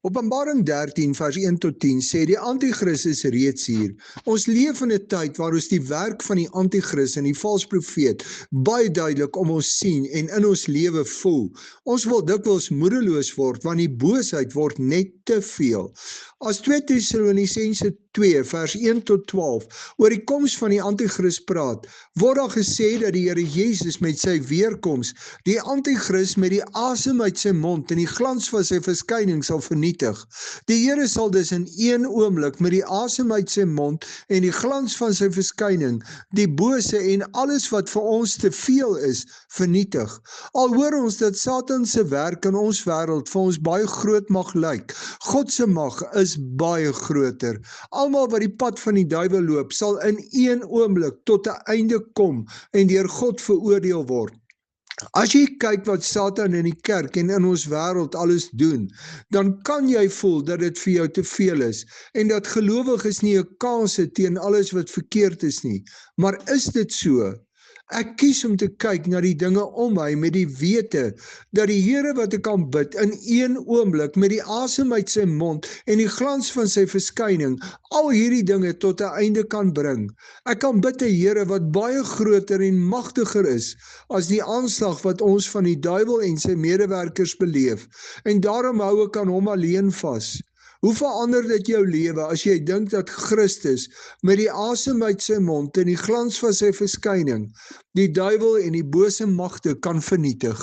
Openbaring 13 vers 1 tot 10 sê die Antichrist is reeds hier. Ons leef in 'n tyd waar ons die werk van die Antichrist en die valse profeet baie duidelik om ons sien en in ons lewe voel. Ons wil dikwels moedeloos word want die boosheid word net te veel. As 2 Tessalonisense 2 vers 1 tot 12 oor die koms van die Antichrist praat, word daar gesê dat die Here Jesus met sy weerkoms die Antichrist met die asem uit sy mond en die glans van sy verskyning sal vernietig. Die Here sal dus in een oomblik met die asem uit sy mond en die glans van sy verskyning die bose en alles wat vir ons te veel is, vernietig. Al hoor ons dat Satan se werk in ons wêreld vir ons baie groot mag lyk, God se mag is baie groter. Almal wat die pad van die duiwel loop, sal in een oomblik tot 'n einde kom en deur God veroordeel word. As jy kyk wat Satan in die kerk en in ons wêreld alles doen, dan kan jy voel dat dit vir jou te veel is en dat gelowiges nie 'n kans het teen alles wat verkeerd is nie. Maar is dit so? Ek kies om te kyk na die dinge om my met die wete dat die Here wat ek kan bid in een oomblik met die asem uit sy mond en die glans van sy verskyning al hierdie dinge tot 'n einde kan bring. Ek kan bid 'n Here wat baie groter en magtiger is as die aanslag wat ons van die duiwel en sy medewerkers beleef, en daarom hou ek aan hom alleen vas. Hoe verander dit jou lewe as jy dink dat Christus met die asem uit sy mond en die glans van sy verskyning die duiwel en die bose magte kan vernietig?